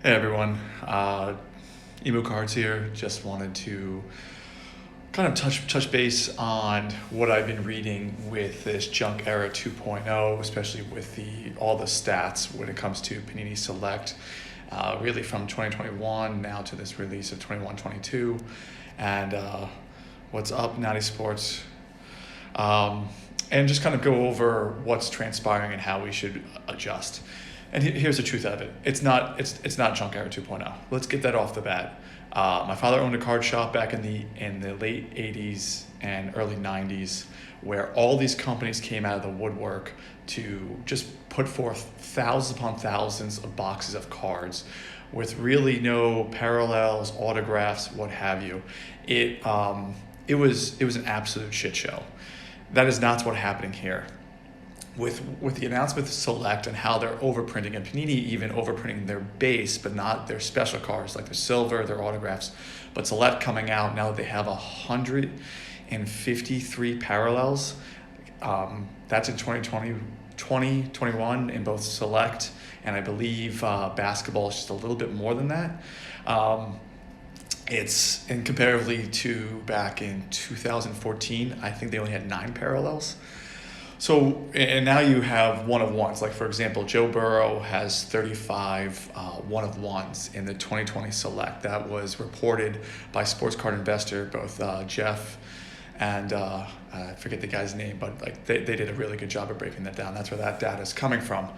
Hey everyone, EMU Cards here. Just wanted to kind of touch base on what I've been reading with this Junk Era 2.0, especially with all the stats when it comes to Panini Select, really from 2021 now to this release of 21-22, and what's up, Natty Sports, and just kind of go over what's transpiring and how we should adjust. And here's the truth of it. It's not Junk Era 2.0. Let's get that off the bat. My father owned a card shop back in the late 80s and early 90s, where all these companies came out of the woodwork to just put forth thousands upon thousands of boxes of cards with really no parallels, autographs, what have you. It was an absolute shit show. That is not what's happening here. With the announcement of Select and how they're overprinting, and Panini even overprinting their base, but not their special cards like their silver, their autographs. But Select coming out now that they have 153 parallels. That's in 2021 in both Select, and I believe basketball is just a little bit more than that. It's and comparatively to back in 2014, I think they only had 9 parallels. So, and now you have one-of-ones. Like, for example, Joe Burrow has 35 one-of-ones in the 2020 Select. That was reported by Sports Card Investor, both Jeff and I forget the guy's name, but like they did a really good job of breaking that down. That's where that data is coming from.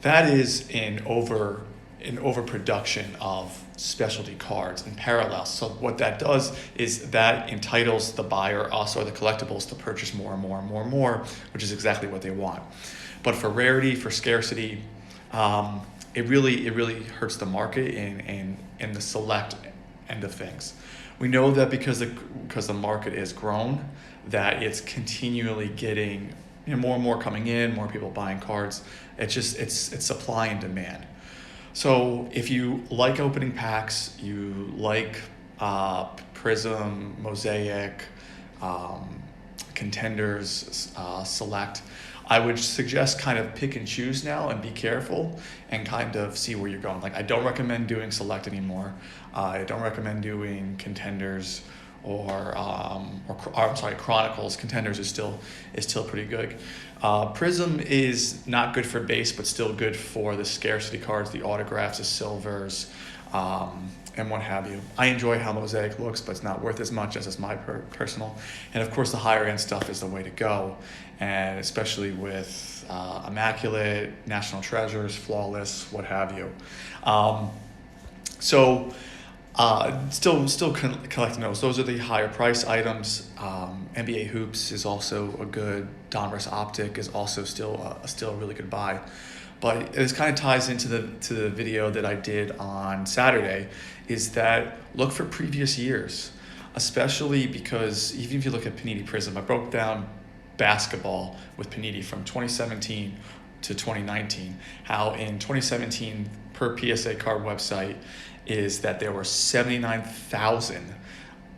That is in overproduction of specialty cards and parallels. So what that does is that entitles the buyer, us or the collectibles, to purchase more and more and more and more, which is exactly what they want. But for rarity, for scarcity, it really hurts the market in the Select end of things. We know that because the market is grown, that it's continually getting more and more coming in, more people buying cards. It's supply and demand. So if you like opening packs, you like Prism, Mosaic, Contenders, Select, I would suggest kind of pick and choose now and be careful and kind of see where you're going. Like, I don't recommend doing Select anymore. I don't recommend doing Contenders or I'm sorry, Chronicles. Contenders is still pretty good. Prism is not good for base, but still good for the scarcity cards, the autographs, the silvers, and what have you. I enjoy how Mosaic looks, but it's not worth as much as is my personal. And of course, the higher end stuff is the way to go, and especially with Immaculate, National Treasures, Flawless, what have you. Still collecting those. Those are the higher price items. NBA Hoops is also a good. Donruss Optic is also still a really good buy. But this kind of ties into the video that I did on Saturday, is that look for previous years, especially because even if you look at Panini Prism, I broke down basketball with Panini from 2017 to 2019, how in 2017 per PSA card website is that there were 79,000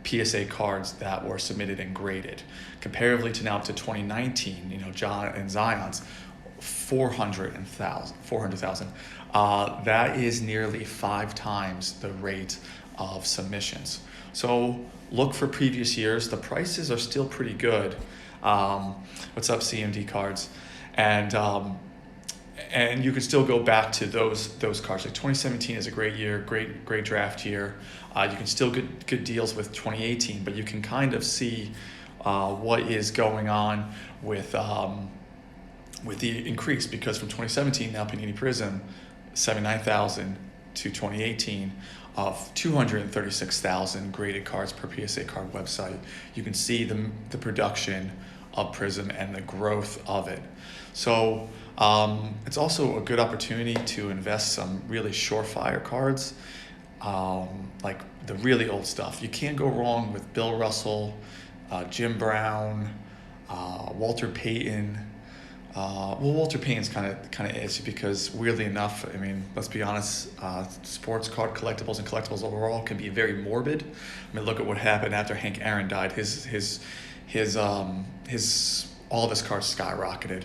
PSA cards that were submitted and graded. Comparatively to now to 2019, John and Zion's 400,000. That is nearly 5 times the rate of submissions. So look for previous years. The prices are still pretty good. What's up, CMD cards? And you can still go back to those cards. Like 2017 is a great year, great draft year. You can still get good deals with 2018, but you can kind of see what is going on with the increase, because from 2017 now Panini Prism 79,000 to 2018 of 236,000 graded cards per PSA card website. You can see the production of Prism and the growth of it. So it's also a good opportunity to invest some really surefire cards, like the really old stuff. You can't go wrong with Bill Russell, Jim Brown, Walter Payton. Walter Payton's kind of itchy because, weirdly enough, I mean, let's be honest, sports card collectibles and collectibles overall can be very morbid. I mean, look at what happened after Hank Aaron died. His all of his cards skyrocketed.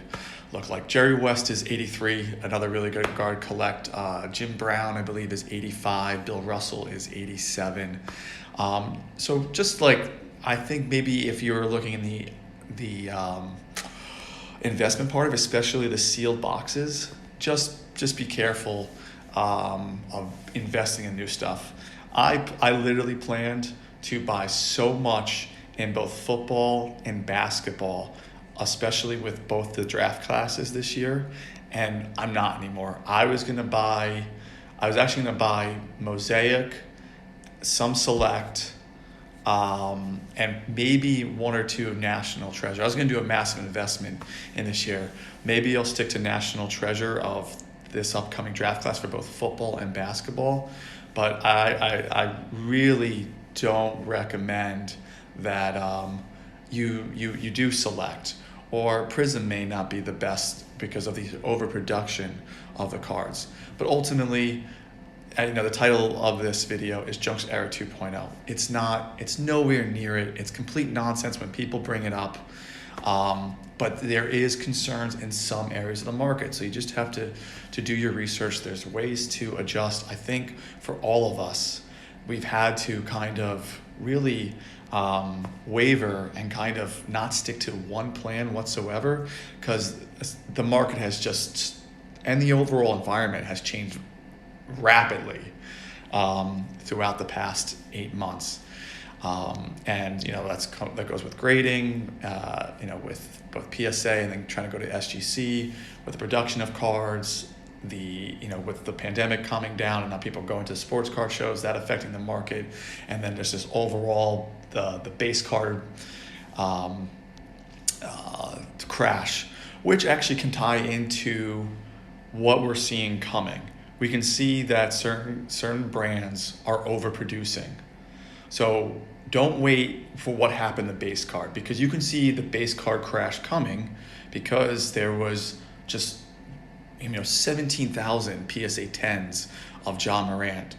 look like. Jerry West is 83, another really good guard collect. Jim Brown, I believe, is 85. Bill Russell is 87. So just like, I think maybe if you're looking in the investment part of, especially the sealed boxes, just be careful of investing in new stuff. I literally planned to buy so much in both football and basketball, especially with both the draft classes this year, and I'm not anymore. I was actually gonna buy Mosaic, some Select, and maybe one or two of National Treasure. I was gonna do a massive investment in this year. Maybe I'll stick to National Treasure of this upcoming draft class for both football and basketball, but I really don't recommend that you do Select, or Prism may not be the best because of the overproduction of the cards. But ultimately, the title of this video is Junk Era 2.0. It's nowhere near it. It's complete nonsense when people bring it up. But there is concerns in some areas of the market. So you just have to do your research. There's ways to adjust. I think for all of us, we've had to kind of really waver and kind of not stick to one plan whatsoever, because the market has just, and the overall environment has changed rapidly throughout the past 8 months. And that goes with grading, with both PSA and then trying to go to SGC, with the production of cards, with the pandemic calming down and now people going to sports card shows, that affecting the market. And then there's this overall, the base card crash, which actually can tie into what we're seeing coming. We can see that certain brands are overproducing. So don't wait for what happened to base card, because you can see the base card crash coming, because there was just 17,000 PSA 10s of John Morant,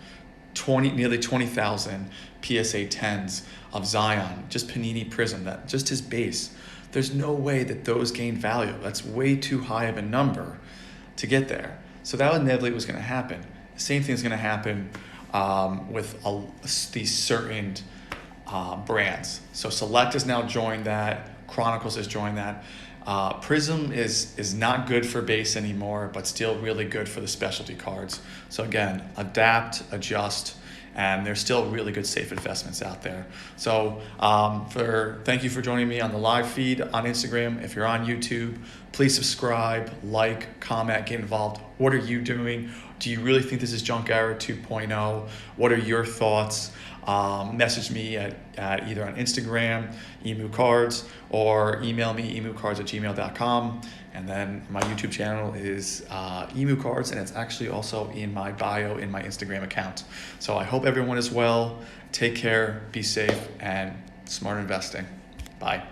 nearly 20,000 PSA 10s of Zion, just Panini Prism, that just his base. There's no way that those gain value. That's way too high of a number to get there. So that inevitably was going to happen. The same thing is going to happen with these certain brands. So Select has now joined that. Chronicles has joined that. Prism is not good for base anymore, but still really good for the specialty cards. So again, adapt, adjust, and there's still really good safe investments out there. So thank you for joining me on the live feed on Instagram. If you're on YouTube, please subscribe, like, comment, get involved. What are you doing? Do you really think this is Junk Era 2.0? What are your thoughts? Message me at either on Instagram, EMU Cards, or email me, emucards@gmail.com. And then my YouTube channel is EMU Cards, and it's actually also in my bio in my Instagram account. So I hope everyone is well. Take care, be safe, and smart investing. Bye.